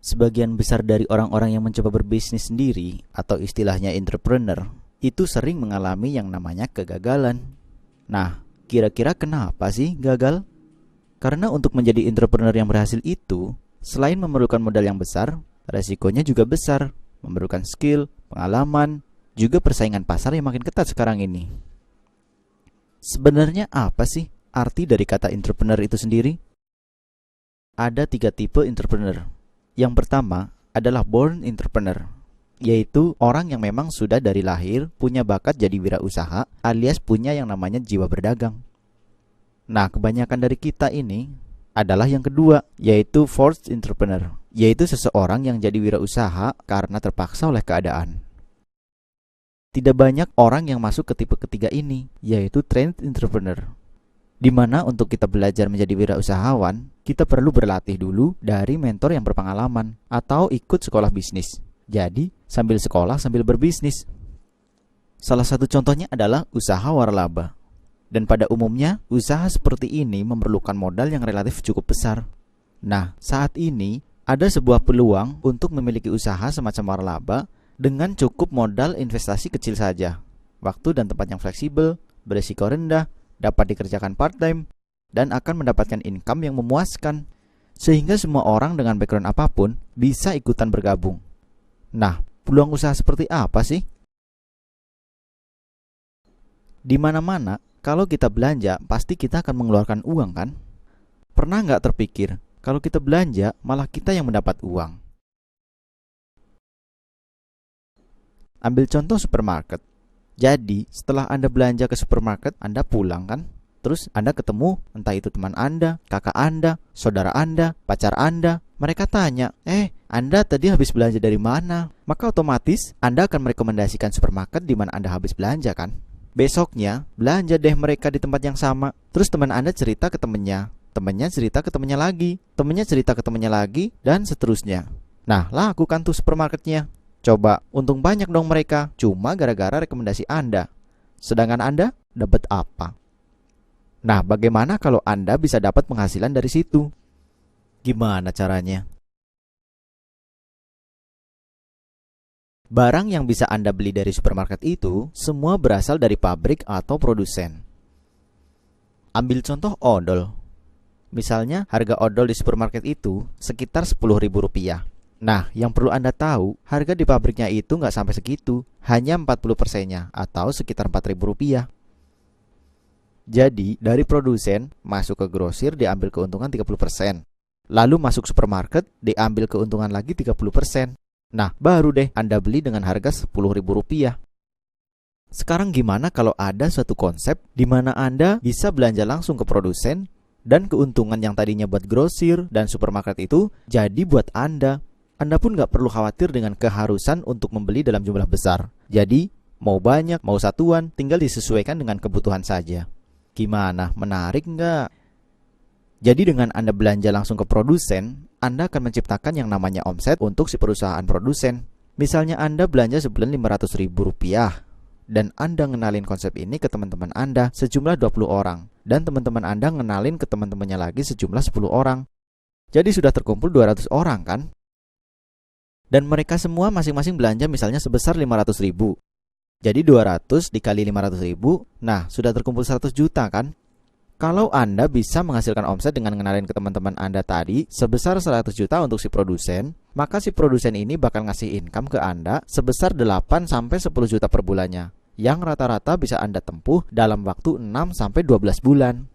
Sebagian besar dari orang-orang yang mencoba berbisnis sendiri atau istilahnya entrepreneur itu sering mengalami yang namanya kegagalan. Nah, kira-kira kenapa sih gagal? Karena untuk menjadi entrepreneur yang berhasil itu, selain memerlukan modal yang besar, resikonya juga besar, memerlukan skill, pengalaman, juga persaingan pasar yang makin ketat sekarang ini. Sebenarnya apa sih arti dari kata entrepreneur itu sendiri? Ada 3 tipe entrepreneur. Yang pertama adalah born entrepreneur, yaitu orang yang memang sudah dari lahir punya bakat jadi wirausaha alias punya yang namanya jiwa berdagang. Nah, kebanyakan dari kita ini adalah yang kedua, yaitu forced entrepreneur, yaitu seseorang yang jadi wirausaha karena terpaksa oleh keadaan. Tidak banyak orang yang masuk ke tipe ketiga ini, yaitu trained entrepreneur, di mana untuk kita belajar menjadi wirausahawan, kita perlu berlatih dulu dari mentor yang berpengalaman atau ikut sekolah bisnis. Jadi, sambil sekolah sambil berbisnis. Salah satu contohnya adalah usaha waralaba. Dan pada umumnya, usaha seperti ini memerlukan modal yang relatif cukup besar. Nah, saat ini ada sebuah peluang untuk memiliki usaha semacam waralaba dengan cukup modal investasi kecil saja, waktu dan tempat yang fleksibel, berisiko rendah, dapat dikerjakan part-time, dan akan mendapatkan income yang memuaskan, sehingga semua orang dengan background apapun bisa ikutan bergabung. Nah, peluang usaha seperti apa sih? Di mana-mana, kalau kita belanja, pasti kita akan mengeluarkan uang kan? Pernah nggak terpikir, kalau kita belanja, malah kita yang mendapat uang? Ambil contoh supermarket. Jadi, setelah Anda belanja ke supermarket, Anda pulang kan? Terus Anda ketemu, entah itu teman Anda, kakak Anda, saudara Anda, pacar Anda. Mereka tanya, Anda tadi habis belanja dari mana? Maka otomatis Anda akan merekomendasikan supermarket di mana Anda habis belanja kan? Besoknya, belanja deh mereka di tempat yang sama. Terus teman Anda cerita ke temannya, temannya cerita ke temannya lagi, temannya cerita ke temannya lagi, dan seterusnya. Nah, lakukan tuh supermarketnya. Coba, untung banyak dong mereka, cuma gara-gara rekomendasi Anda. Sedangkan Anda dapat apa? Nah, bagaimana kalau Anda bisa dapat penghasilan dari situ? Gimana caranya? Barang yang bisa Anda beli dari supermarket itu semua berasal dari pabrik atau produsen. Ambil contoh odol. Misalnya, harga odol di supermarket itu sekitar Rp10.000. Nah, yang perlu Anda tahu, harga di pabriknya itu nggak sampai segitu, hanya 40%-nya atau sekitar Rp4.000. Jadi, dari produsen masuk ke grosir diambil keuntungan 30%. Lalu masuk supermarket diambil keuntungan lagi 30%. Nah, baru deh Anda beli dengan harga Rp10.000. Sekarang gimana kalau ada suatu konsep di mana Anda bisa belanja langsung ke produsen dan keuntungan yang tadinya buat grosir dan supermarket itu jadi buat Anda. Anda pun nggak perlu khawatir dengan keharusan untuk membeli dalam jumlah besar. Jadi, mau banyak, mau satuan, tinggal disesuaikan dengan kebutuhan saja. Gimana? Menarik nggak? Jadi dengan Anda belanja langsung ke produsen, Anda akan menciptakan yang namanya omset untuk si perusahaan produsen. Misalnya Anda belanja sebulan Rp500.000 dan Anda ngenalin konsep ini ke teman-teman Anda sejumlah 20 orang. Dan teman-teman Anda ngenalin ke teman-temannya lagi sejumlah 10 orang. Jadi sudah terkumpul 200 orang kan? Dan mereka semua masing-masing belanja misalnya sebesar Rp500.000. Jadi 200 dikali 500.000, nah sudah terkumpul 100 juta kan? Kalau Anda bisa menghasilkan omset dengan ngenalin ke teman-teman Anda tadi sebesar 100 juta untuk si produsen, maka si produsen ini bakal ngasih income ke Anda sebesar 8-10 juta per bulannya, yang rata-rata bisa Anda tempuh dalam waktu 6-12 bulan.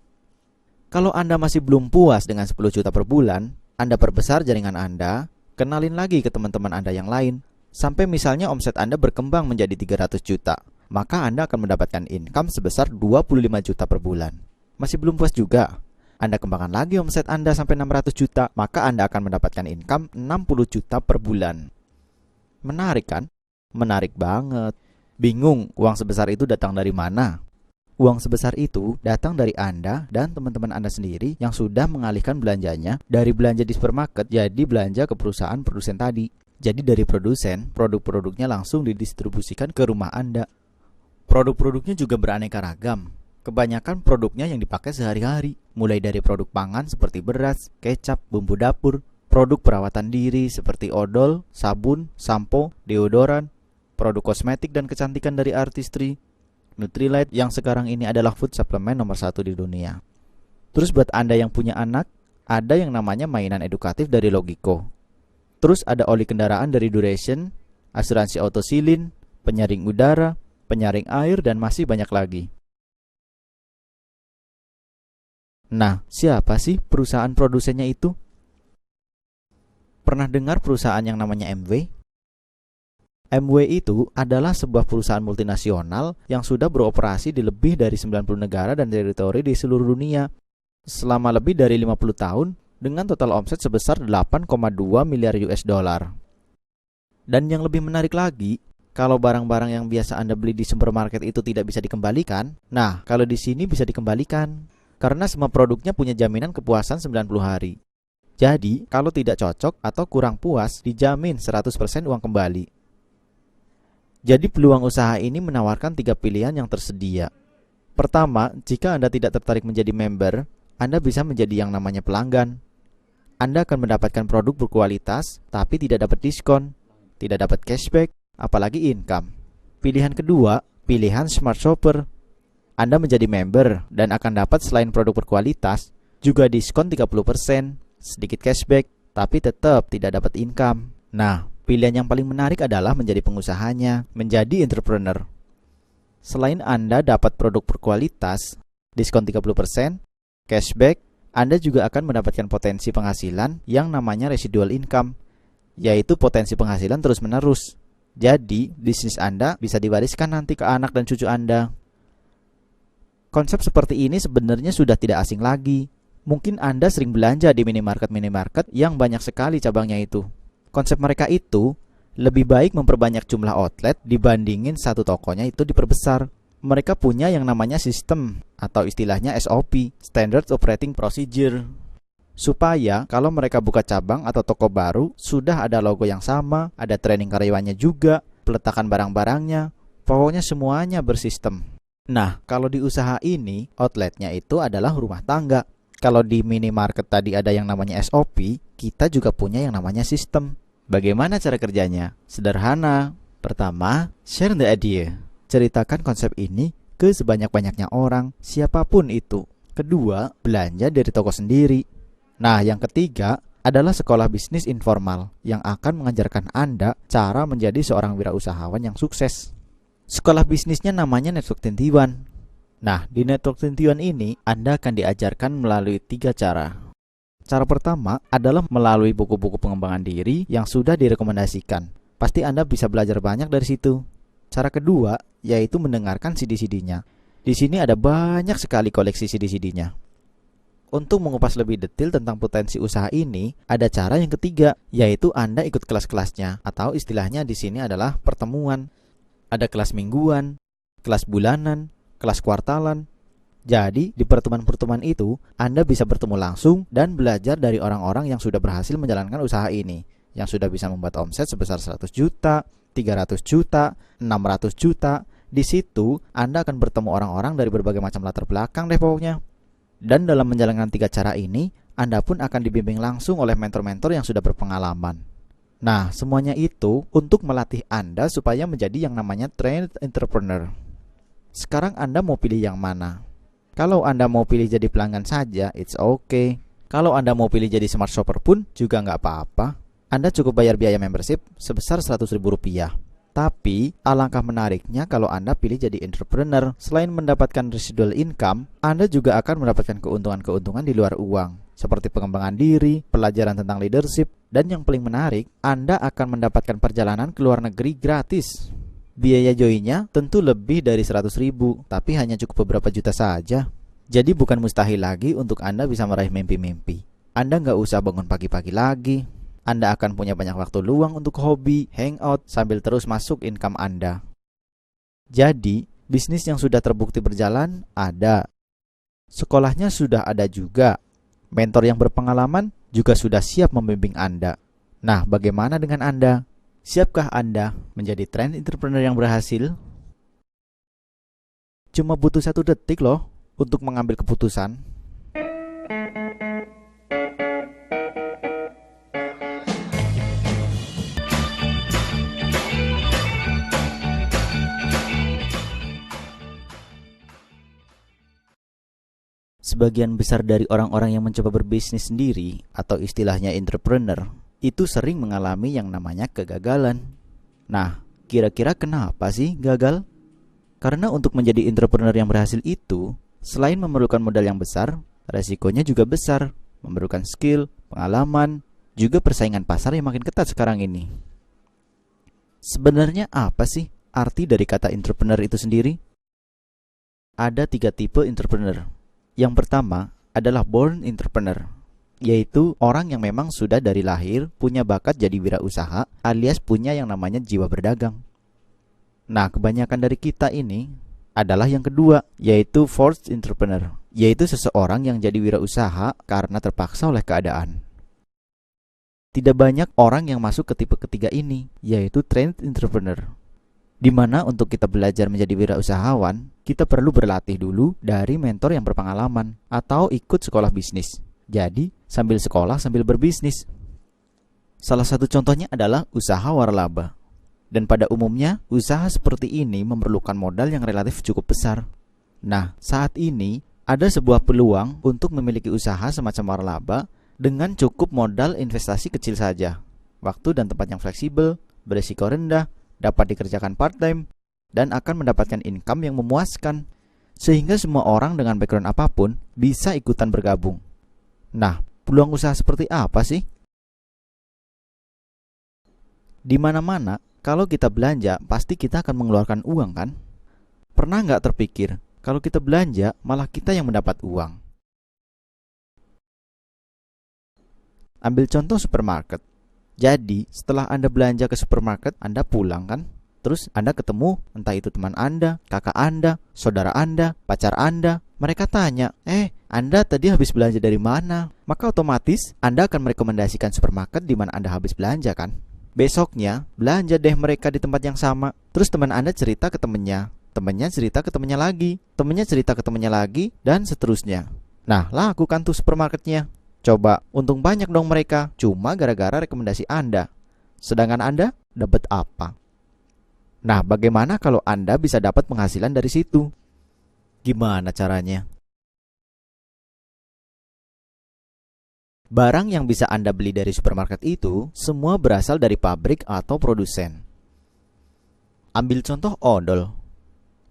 Kalau Anda masih belum puas dengan 10 juta per bulan, Anda perbesar jaringan Anda, kenalin lagi ke teman-teman Anda yang lain, sampai misalnya omset Anda berkembang menjadi 300 juta, maka Anda akan mendapatkan income sebesar 25 juta per bulan. Masih belum puas juga? Anda kembangkan lagi omset Anda sampai 600 juta, maka Anda akan mendapatkan income 60 juta per bulan. Menarik kan? Menarik banget. Bingung uang sebesar itu datang dari mana? Uang sebesar itu datang dari Anda dan teman-teman Anda sendiri yang sudah mengalihkan belanjanya dari belanja di supermarket jadi belanja ke perusahaan produsen tadi. Jadi dari produsen, produk-produknya langsung didistribusikan ke rumah Anda. Produk-produknya juga beraneka ragam. Kebanyakan produknya yang dipakai sehari-hari, mulai dari produk pangan seperti beras, kecap, bumbu dapur, produk perawatan diri seperti odol, sabun, sampo, deodoran, produk kosmetik dan kecantikan dari Artistry, Nutrilite yang sekarang ini adalah food supplement nomor 1 di dunia. Terus buat Anda yang punya anak, ada yang namanya mainan edukatif dari Logiko. Terus ada oli kendaraan dari Duration, asuransi autosilin, penyaring udara, penyaring air, dan masih banyak lagi. Nah, siapa sih perusahaan produsennya itu? Pernah dengar perusahaan yang namanya MW? MW itu adalah sebuah perusahaan multinasional yang sudah beroperasi di lebih dari 90 negara dan teritori di seluruh dunia selama lebih dari 50 tahun dengan total omset sebesar 8,2 miliar US dollar. Dan yang lebih menarik lagi, kalau barang-barang yang biasa Anda beli di supermarket itu tidak bisa dikembalikan, nah kalau di sini bisa dikembalikan. Karena semua produknya punya jaminan kepuasan 90 hari. Jadi, kalau tidak cocok atau kurang puas, dijamin 100% uang kembali. Jadi, peluang usaha ini menawarkan 3 pilihan yang tersedia. Pertama, jika Anda tidak tertarik menjadi member, Anda bisa menjadi yang namanya pelanggan. Anda akan mendapatkan produk berkualitas, tapi tidak dapat diskon, tidak dapat cashback, apalagi income. Pilihan kedua, pilihan Smart Shopper. Anda menjadi member dan akan dapat selain produk berkualitas, juga diskon 30%, sedikit cashback, tapi tetap tidak dapat income. Nah, pilihan yang paling menarik adalah menjadi pengusahanya, menjadi entrepreneur. Selain Anda dapat produk berkualitas, diskon 30%, cashback, Anda juga akan mendapatkan potensi penghasilan yang namanya residual income, yaitu potensi penghasilan terus-menerus. Jadi, bisnis Anda bisa diwariskan nanti ke anak dan cucu Anda. Konsep seperti ini sebenarnya sudah tidak asing lagi. Mungkin Anda sering belanja di minimarket-minimarket yang banyak sekali cabangnya itu. Konsep mereka itu lebih baik memperbanyak jumlah outlet dibandingin satu tokonya itu diperbesar. Mereka punya yang namanya sistem atau istilahnya SOP, Standard Operating Procedure. Supaya kalau mereka buka cabang atau toko baru, sudah ada logo yang sama, ada training karyawannya juga, peletakan barang-barangnya, pokoknya semuanya bersistem. Nah, kalau di usaha ini, outletnya itu adalah rumah tangga. Kalau di minimarket tadi ada yang namanya SOP, kita juga punya yang namanya sistem. Bagaimana cara kerjanya? Sederhana. Pertama, share the idea. Ceritakan konsep ini ke sebanyak-banyaknya orang, siapapun itu. Kedua, belanja dari toko sendiri. Nah, yang ketiga adalah sekolah bisnis informal yang akan mengajarkan Anda cara menjadi seorang wirausahawan yang sukses. Sekolah bisnisnya namanya Network 21. Nah, di Network 21 ini Anda akan diajarkan melalui 3 cara. Cara pertama adalah melalui buku-buku pengembangan diri yang sudah direkomendasikan. Pasti Anda bisa belajar banyak dari situ. Cara kedua yaitu mendengarkan CD-CD-nya. Di sini ada banyak sekali koleksi CD-CD-nya. Untuk mengupas lebih detail tentang potensi usaha ini, ada cara yang ketiga, yaitu Anda ikut kelas-kelasnya, atau istilahnya di sini adalah pertemuan. Ada kelas mingguan, kelas bulanan, kelas kuartalan. Jadi, di pertemuan-pertemuan itu, Anda bisa bertemu langsung dan belajar dari orang-orang yang sudah berhasil menjalankan usaha ini, yang sudah bisa membuat omset sebesar 100 juta, 300 juta, 600 juta. Di situ, Anda akan bertemu orang-orang dari berbagai macam latar belakang deh pokoknya. Dan dalam menjalankan 3 cara ini, Anda pun akan dibimbing langsung oleh mentor-mentor yang sudah berpengalaman. Nah, semuanya itu untuk melatih Anda supaya menjadi yang namanya trained entrepreneur. Sekarang Anda mau pilih yang mana? Kalau Anda mau pilih jadi pelanggan saja, it's okay. Kalau Anda mau pilih jadi smart shopper pun juga nggak apa-apa. Anda cukup bayar biaya membership sebesar Rp100.000. Tapi, alangkah menariknya kalau Anda pilih jadi entrepreneur. Selain mendapatkan residual income, Anda juga akan mendapatkan keuntungan-keuntungan di luar uang, seperti pengembangan diri, pelajaran tentang leadership, dan yang paling menarik, Anda akan mendapatkan perjalanan ke luar negeri gratis. Biaya joinnya tentu lebih dari 100.000, tapi hanya cukup beberapa juta saja. Jadi bukan mustahil lagi untuk Anda bisa meraih mimpi-mimpi. Anda nggak usah bangun pagi-pagi lagi. Anda akan punya banyak waktu luang untuk hobi, hangout, sambil terus masuk income Anda. Jadi, bisnis yang sudah terbukti berjalan ada. Sekolahnya sudah ada juga. Mentor yang berpengalaman juga sudah siap membimbing Anda. Nah, bagaimana dengan Anda? Siapkah Anda menjadi trained entrepreneur yang berhasil? Cuma butuh 1 detik loh untuk mengambil keputusan. Sebagian besar dari orang-orang yang mencoba berbisnis sendiri atau istilahnya entrepreneur itu sering mengalami yang namanya kegagalan. Nah, kira-kira kenapa sih gagal? Karena untuk menjadi entrepreneur yang berhasil itu, selain memerlukan modal yang besar, resikonya juga besar, memerlukan skill, pengalaman, juga persaingan pasar yang makin ketat sekarang ini. Sebenarnya apa sih arti dari kata entrepreneur itu sendiri? Ada 3 tipe entrepreneur. Yang pertama adalah born entrepreneur, yaitu orang yang memang sudah dari lahir punya bakat jadi wirausaha alias punya yang namanya jiwa berdagang. Nah, kebanyakan dari kita ini adalah yang kedua, yaitu forced entrepreneur, yaitu seseorang yang jadi wirausaha karena terpaksa oleh keadaan. Tidak banyak orang yang masuk ke tipe ketiga ini, yaitu trained entrepreneur, di mana untuk kita belajar menjadi wirausahawan, kita perlu berlatih dulu dari mentor yang berpengalaman atau ikut sekolah bisnis. Jadi, sambil sekolah sambil berbisnis. Salah satu contohnya adalah usaha waralaba. Dan pada umumnya, usaha seperti ini memerlukan modal yang relatif cukup besar. Nah, saat ini ada sebuah peluang untuk memiliki usaha semacam waralaba dengan cukup modal investasi kecil saja, waktu dan tempat yang fleksibel, berisiko rendah, dapat dikerjakan part-time, dan akan mendapatkan income yang memuaskan, sehingga semua orang dengan background apapun bisa ikutan bergabung. Nah, peluang usaha seperti apa sih? Di mana-mana, kalau kita belanja, pasti kita akan mengeluarkan uang kan? Pernah nggak terpikir, kalau kita belanja, malah kita yang mendapat uang? Ambil contoh supermarket. Jadi, setelah Anda belanja ke supermarket, Anda pulang kan? Terus Anda ketemu, entah itu teman Anda, kakak Anda, saudara Anda, pacar Anda. Mereka tanya, Anda tadi habis belanja dari mana? Maka otomatis Anda akan merekomendasikan supermarket di mana Anda habis belanja kan? Besoknya, belanja deh mereka di tempat yang sama. Terus teman Anda cerita ke temennya, temennya cerita ke temennya lagi, temennya cerita ke temennya lagi, dan seterusnya. Nah, lakukan tuh supermarketnya. Coba, untung banyak dong mereka, cuma gara-gara rekomendasi Anda. Sedangkan Anda dapat apa? Nah, bagaimana kalau Anda bisa dapat penghasilan dari situ? Gimana caranya? Barang yang bisa Anda beli dari supermarket itu semua berasal dari pabrik atau produsen. Ambil contoh odol.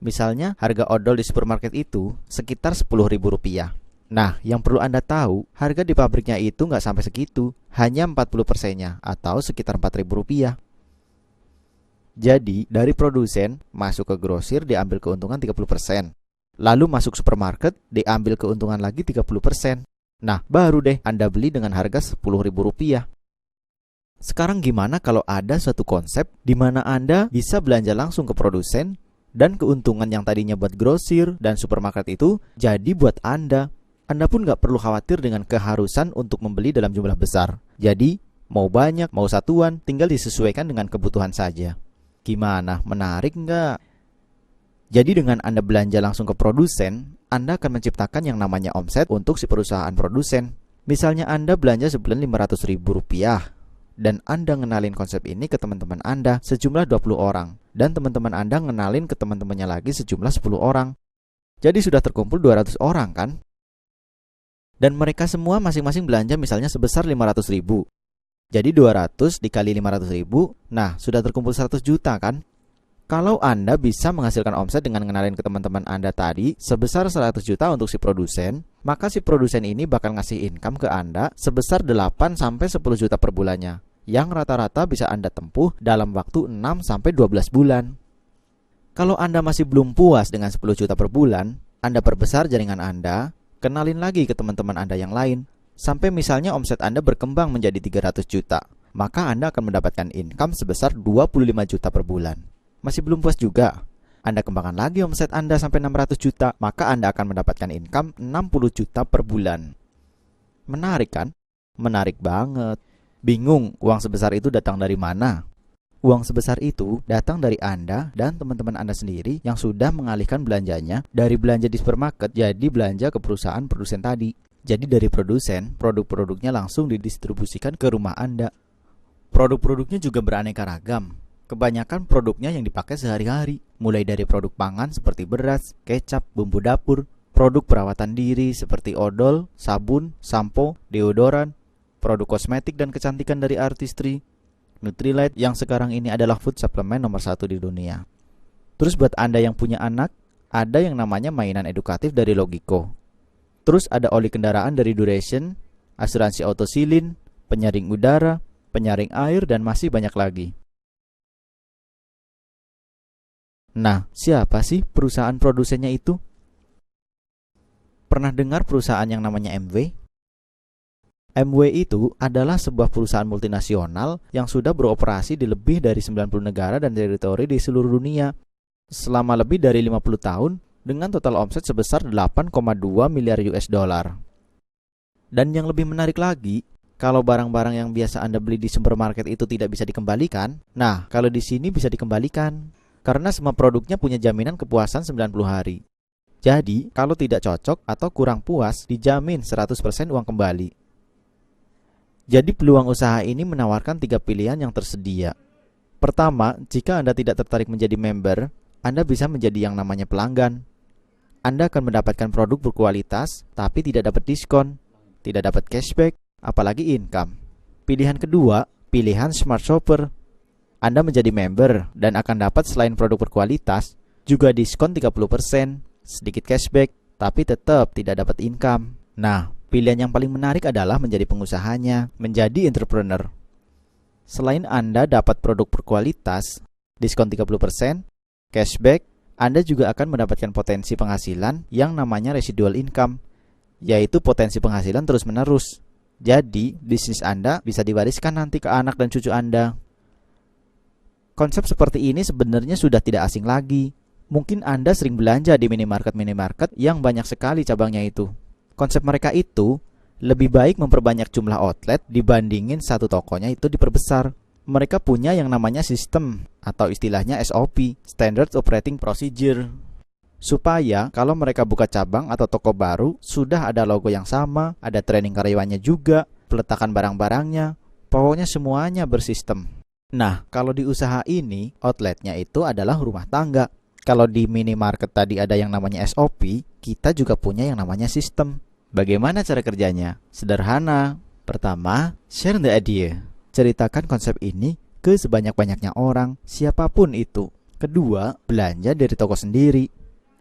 Misalnya harga odol di supermarket itu sekitar Rp10.000. Nah, yang perlu Anda tahu, harga di pabriknya itu nggak sampai segitu, hanya 40%-nya atau sekitar Rp4.000. Jadi, dari produsen masuk ke grosir diambil keuntungan 30%. Lalu masuk supermarket diambil keuntungan lagi 30%. Nah, baru deh Anda beli dengan harga Rp10.000. Sekarang gimana kalau ada suatu konsep di mana Anda bisa belanja langsung ke produsen dan keuntungan yang tadinya buat grosir dan supermarket itu jadi buat Anda. Anda pun nggak perlu khawatir dengan keharusan untuk membeli dalam jumlah besar. Jadi, mau banyak, mau satuan, tinggal disesuaikan dengan kebutuhan saja. Gimana? Menarik nggak? Jadi dengan Anda belanja langsung ke produsen, Anda akan menciptakan yang namanya omset untuk si perusahaan produsen. Misalnya Anda belanja sebulan Rp500.000 dan Anda ngenalin konsep ini ke teman-teman Anda sejumlah 20 orang dan teman-teman Anda ngenalin ke teman-temannya lagi sejumlah 10 orang. Jadi sudah terkumpul 200 orang kan? Dan mereka semua masing-masing belanja misalnya sebesar Rp500.000. Jadi 200 dikali 500.000, nah sudah terkumpul 100 juta kan? Kalau Anda bisa menghasilkan omset dengan ngenalin ke teman-teman Anda tadi sebesar 100 juta untuk si produsen, maka si produsen ini bakal ngasih income ke Anda sebesar 8-10 juta per bulannya, yang rata-rata bisa Anda tempuh dalam waktu 6-12 bulan. Kalau Anda masih belum puas dengan 10 juta per bulan, Anda perbesar jaringan Anda, kenalin lagi ke teman-teman Anda yang lain, sampai misalnya omset Anda berkembang menjadi 300 juta, maka Anda akan mendapatkan income sebesar 25 juta per bulan. Masih belum puas juga? Anda kembangkan lagi omset Anda sampai 600 juta, maka Anda akan mendapatkan income 60 juta per bulan. Menarik kan? Menarik banget. Bingung uang sebesar itu datang dari mana? Uang sebesar itu datang dari Anda dan teman-teman Anda sendiri yang sudah mengalihkan belanjanya dari belanja di supermarket jadi belanja ke perusahaan produsen tadi. Jadi dari produsen, produk-produknya langsung didistribusikan ke rumah Anda. Produk-produknya juga beraneka ragam. Kebanyakan produknya yang dipakai sehari-hari, mulai dari produk pangan seperti beras, kecap, bumbu dapur, Produk perawatan diri seperti odol, sabun, sampo, deodoran, produk kosmetik dan kecantikan dari Artistry, Nutrilite yang sekarang ini adalah food supplement nomor 1 di dunia. Terus buat Anda yang punya anak, ada yang namanya mainan edukatif dari Logiko. Terus ada oli kendaraan dari Duration, asuransi autosilin, penyaring udara, penyaring air, dan masih banyak lagi. Nah, siapa sih perusahaan produsennya itu? Pernah dengar perusahaan yang namanya MW? MW itu adalah sebuah perusahaan multinasional yang sudah beroperasi di lebih dari 90 negara dan teritori di seluruh dunia selama lebih dari 50 tahun dengan total omset sebesar 8,2 miliar US dollar. Dan yang lebih menarik lagi, kalau barang-barang yang biasa Anda beli di supermarket itu tidak bisa dikembalikan, nah kalau di sini bisa dikembalikan karena semua produknya punya jaminan kepuasan 90 hari. Jadi, kalau tidak cocok atau kurang puas, dijamin 100% uang kembali. Jadi peluang usaha ini menawarkan 3 pilihan yang tersedia. Pertama, jika Anda tidak tertarik menjadi member, Anda bisa menjadi yang namanya pelanggan. Anda akan mendapatkan produk berkualitas, tapi tidak dapat diskon, tidak dapat cashback, apalagi income. Pilihan kedua, pilihan Smart Shopper. Anda menjadi member dan akan dapat selain produk berkualitas, juga diskon 30%, sedikit cashback, tapi tetap tidak dapat income. Nah, pilihan yang paling menarik adalah menjadi pengusahanya, menjadi entrepreneur. Selain Anda dapat produk berkualitas, diskon 30%, cashback, Anda juga akan mendapatkan potensi penghasilan yang namanya residual income, yaitu potensi penghasilan terus-menerus. Jadi, bisnis Anda bisa diwariskan nanti ke anak dan cucu Anda. Konsep seperti ini sebenarnya sudah tidak asing lagi. Mungkin Anda sering belanja di minimarket-minimarket yang banyak sekali cabangnya itu. Konsep mereka itu lebih baik memperbanyak jumlah outlet dibandingin satu tokonya itu diperbesar. Mereka punya yang namanya sistem atau istilahnya SOP, Standard Operating Procedure. Supaya kalau mereka buka cabang atau toko baru, sudah ada logo yang sama, ada training karyawannya juga, peletakan barang-barangnya, pokoknya semuanya bersistem. Nah, kalau di usaha ini, outletnya itu adalah rumah tangga. Kalau di minimarket tadi ada yang namanya SOP, kita juga punya yang namanya sistem. Bagaimana cara kerjanya? Sederhana. Pertama, share the idea. Ceritakan konsep ini ke sebanyak-banyaknya orang, siapapun itu. Kedua, belanja dari toko sendiri.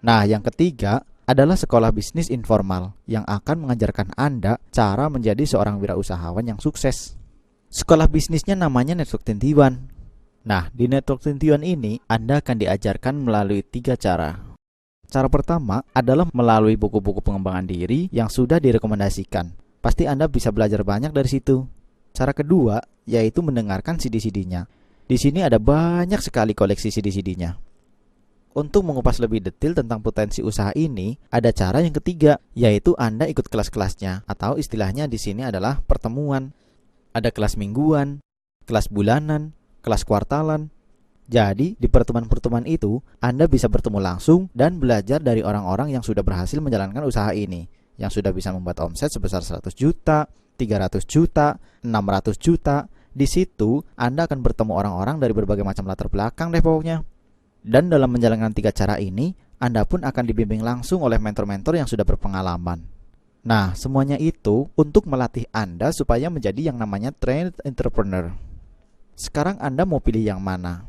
Nah, yang ketiga adalah sekolah bisnis informal yang akan mengajarkan Anda cara menjadi seorang wirausahawan yang sukses. Sekolah bisnisnya namanya Network 21. Nah, di Network 21 ini Anda akan diajarkan melalui 3 cara. Cara pertama adalah melalui buku-buku pengembangan diri yang sudah direkomendasikan. Pasti Anda bisa belajar banyak dari situ. Cara kedua yaitu mendengarkan CD-CD-nya. Di sini ada banyak sekali koleksi CD-CD-nya. Untuk mengupas lebih detail tentang potensi usaha ini, ada cara yang ketiga, yaitu Anda ikut kelas-kelasnya atau istilahnya di sini adalah pertemuan. Ada kelas mingguan, kelas bulanan, kelas kuartalan. Jadi, di pertemuan-pertemuan itu, Anda bisa bertemu langsung dan belajar dari orang-orang yang sudah berhasil menjalankan usaha ini, yang sudah bisa membuat omset sebesar 100 juta, 300 juta, 600 juta. Di situ, Anda akan bertemu orang-orang dari berbagai macam latar belakang deh pokoknya. Dan dalam menjalankan 3 cara ini, Anda pun akan dibimbing langsung oleh mentor-mentor yang sudah berpengalaman. Nah, semuanya itu untuk melatih Anda supaya menjadi yang namanya trained entrepreneur. Sekarang Anda mau pilih yang mana?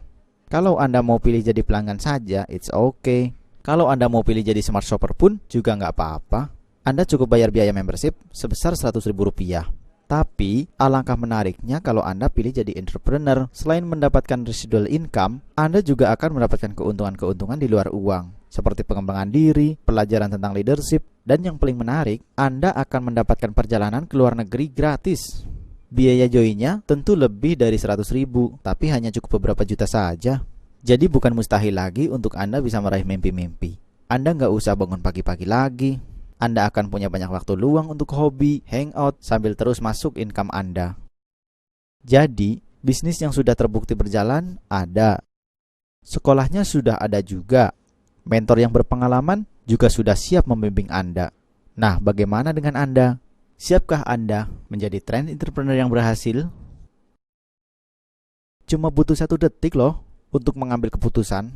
Kalau Anda mau pilih jadi pelanggan saja, it's okay. Kalau Anda mau pilih jadi smart shopper pun juga nggak apa-apa. Anda cukup bayar biaya membership sebesar Rp100.000. Tapi, alangkah menariknya kalau Anda pilih jadi entrepreneur. Selain mendapatkan residual income, Anda juga akan mendapatkan keuntungan-keuntungan di luar uang, seperti pengembangan diri, pelajaran tentang leadership, dan yang paling menarik, Anda akan mendapatkan perjalanan ke luar negeri gratis. Biaya joinnya tentu lebih dari 100.000, tapi hanya cukup beberapa juta saja. Jadi bukan mustahil lagi untuk Anda bisa meraih mimpi-mimpi. Anda nggak usah bangun pagi-pagi lagi. Anda akan punya banyak waktu luang untuk hobi, hangout, sambil terus masuk income Anda. Jadi, bisnis yang sudah terbukti berjalan ada. Sekolahnya sudah ada juga. Mentor yang berpengalaman juga sudah siap membimbing Anda. Nah, bagaimana dengan Anda? Siapkah Anda menjadi trend entrepreneur yang berhasil? Cuma butuh 1 detik loh untuk mengambil keputusan.